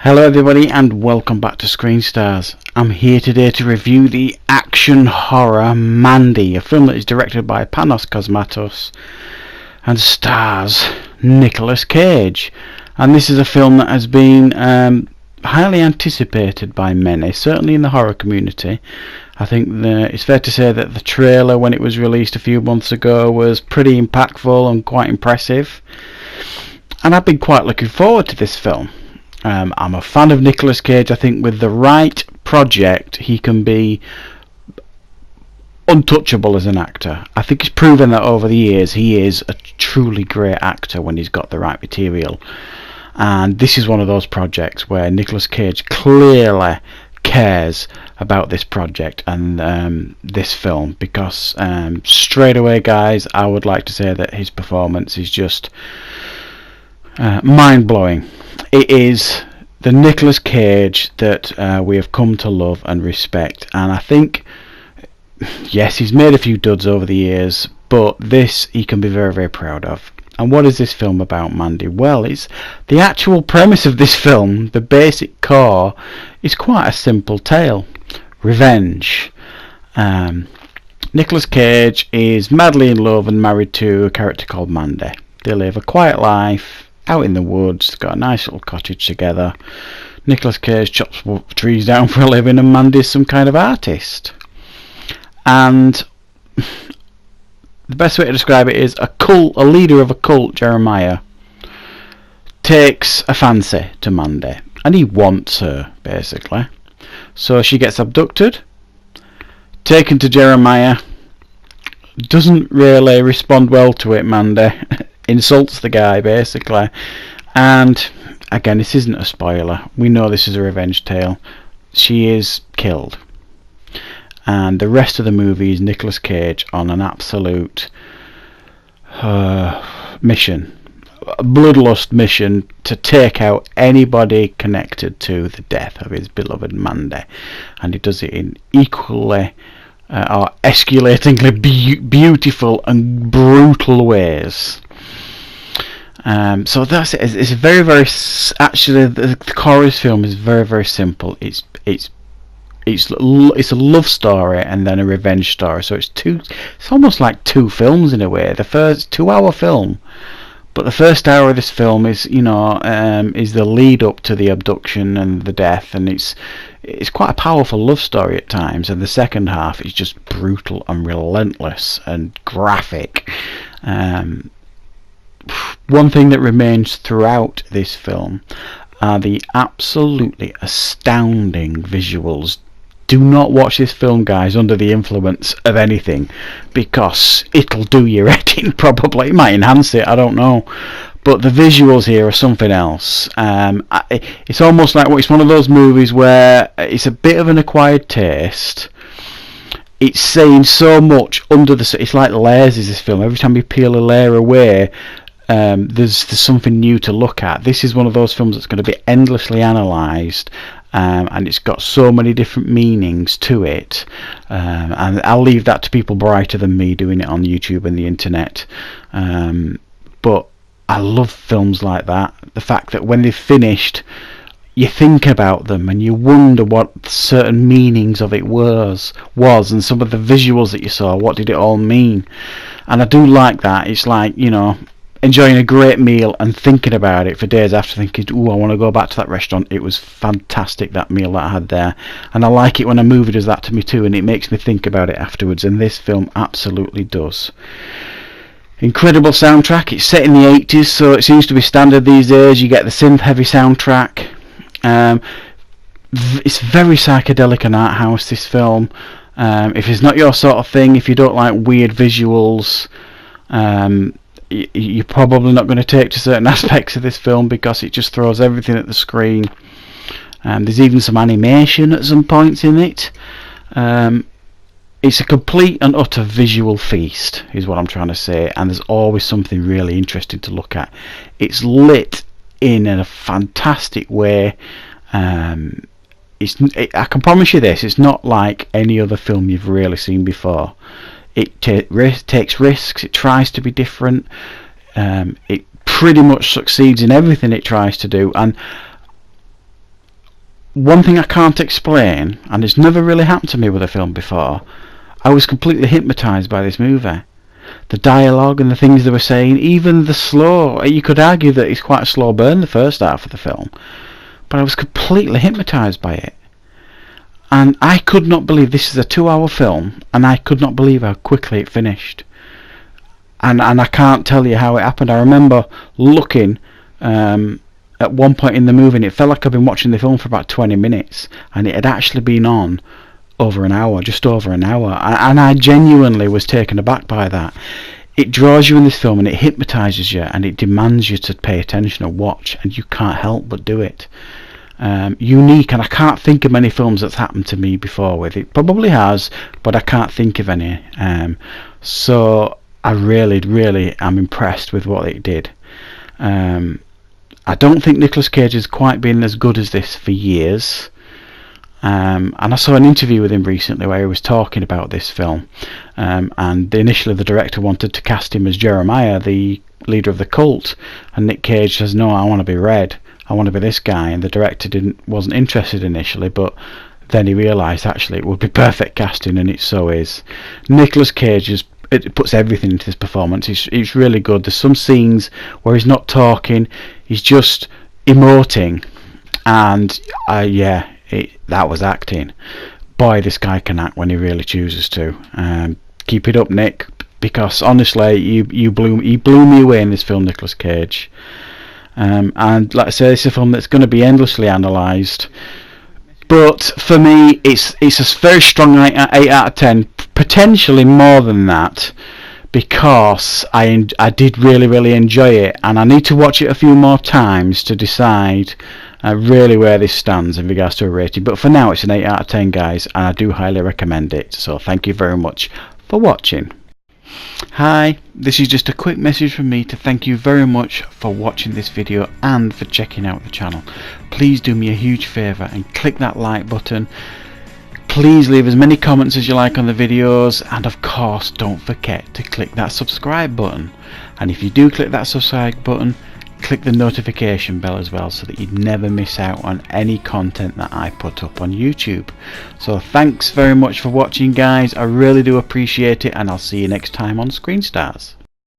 Hello everybody and welcome back to Screen Stars. I'm here today to review the action horror Mandy, a film that is directed by Panos Cosmatos and stars Nicolas Cage. And this is a film that has been highly anticipated by many, certainly in the horror community. I think it's fair to say that the trailer, when it was released a few months ago, was pretty impactful and quite impressive. And I've been quite looking forward to this film. I'm a fan of Nicolas Cage. I think with the right project he can be untouchable as an actor. I think he's proven that over the years he is a truly great actor when he's got the right material. And this is one of those projects where Nicolas Cage clearly cares about this project and this film, because straight away, guys, I would like to say that his performance is just mind-blowing. It is the Nicolas Cage that we have come to love and respect, and I think, yes, he's made a few duds over the years, but this he can be very, very proud of. And what is this film about, Mandy? Well, it's the actual premise of this film, the basic core, is quite a simple tale. Revenge. Nicolas Cage is madly in love and married to a character called Mandy. They live a quiet life out in the woods, got a nice little cottage together. Nicolas Cage chops trees down for a living and Mandy's some kind of artist. And the best way to describe it is a leader of a cult, Jeremiah, takes a fancy to Mandy and he wants her, basically. So she gets abducted, taken to Jeremiah, doesn't really respond well to it, Mandy. Insults the guy, basically. And again, this isn't a spoiler, we know this is a revenge tale. She is killed, and the rest of the movie is Nicolas Cage on an absolute mission, a bloodlust mission to take out anybody connected to the death of his beloved Mandy, and he does it in equally or escalatingly beautiful and brutal ways. So that's it. It's a very, very actually the core of this film is very, very simple. It's a love story and then a revenge story. So it's almost like two films in a way. The first 2-hour film, but the first hour of this film is is the lead up to the abduction and the death, and it's quite a powerful love story at times. And the second half is just brutal and relentless and graphic. One thing that remains throughout this film are the absolutely astounding visuals. Do not watch this film, guys, under the influence of anything, because it'll do your head in, probably. It might enhance it, I don't know. But the visuals here are something else. It's almost like it's one of those movies where it's a bit of an acquired taste. It's saying so much under the... It's like layers, is this film. Every time you peel a layer away, there's something new to look at. This is one of those films that's going to be endlessly analysed, and it's got so many different meanings to it. And I'll leave that to people brighter than me doing it on YouTube and the internet. But I love films like that. The fact that when they've finished, you think about them and you wonder what certain meanings of it was, and some of the visuals that you saw, what did it all mean? And I do like that. It's like, enjoying a great meal and thinking about it for days after, thinking, ooh, I want to go back to that restaurant. It was fantastic, that meal that I had there. And I like it when a movie does that to me too, and it makes me think about it afterwards, and this film absolutely does. Incredible soundtrack. It's set in the 80s, so it seems to be standard these days. You get the synth heavy soundtrack. It's very psychedelic and art house, this film. If it's not your sort of thing, if you don't like weird visuals, you're probably not going to take to certain aspects of this film, because it just throws everything at the screen. There's even some animation at some points in it. It's a complete and utter visual feast, is what I'm trying to say, and there's always something really interesting to look at. It's lit in a fantastic way. I can promise you this, it's not like any other film you've really seen before. It takes risks, it tries to be different, it pretty much succeeds in everything it tries to do, and one thing I can't explain, and it's never really happened to me with a film before, I was completely hypnotised by this movie. The dialogue and the things they were saying, even the slow, you could argue that it's quite a slow burn the first half of the film, but I was completely hypnotised by it. And I could not believe, this is a 2-hour film, and I could not believe how quickly it finished. And I can't tell you how it happened. I remember looking at one point in the movie, and it felt like I've been watching the film for about 20 minutes, and it had actually been on over an hour, just over an hour, and I genuinely was taken aback by that. It draws you in this film, and it hypnotises you, and it demands you to pay attention and watch, and you can't help but do it. Unique, and I can't think of many films that's happened to me before with it. Probably has, but I can't think of any. So I really am impressed with what it did. I don't think Nicolas Cage has quite been as good as this for years. And I saw an interview with him recently where he was talking about this film, and initially the director wanted to cast him as Jeremiah, the leader of the cult, and Nick Cage says, no, I want to be Red, I want to be this guy, and the director wasn't interested initially, but then he realised actually it would be perfect casting, and it so is. Nicolas Cage it puts everything into this performance. It's really good. There's some scenes where he's not talking, he's just emoting, and that was acting. Boy, this guy can act when he really chooses to. Keep it up, Nick, because honestly, he blew me away in this film, Nicolas Cage. And like I say, it's a film that's going to be endlessly analysed. But for me, it's a very strong 8 out of 10, potentially more than that, because I did really enjoy it, and I need to watch it a few more times to decide really where this stands in regards to a rating. But for now, it's an 8 out of 10, guys, and I do highly recommend it. So thank you very much for watching. Hi, this is just a quick message from me to thank you very much for watching this video and for checking out the channel. Please do me a huge favour and click that like button. Please leave as many comments as you like on the videos, and of course don't forget to click that subscribe button. And if you do click that subscribe button, click the notification bell as well, so that you never miss out on any content that I put up on YouTube. So thanks very much for watching, guys. I really do appreciate it, and I'll see you next time on Screen Stars.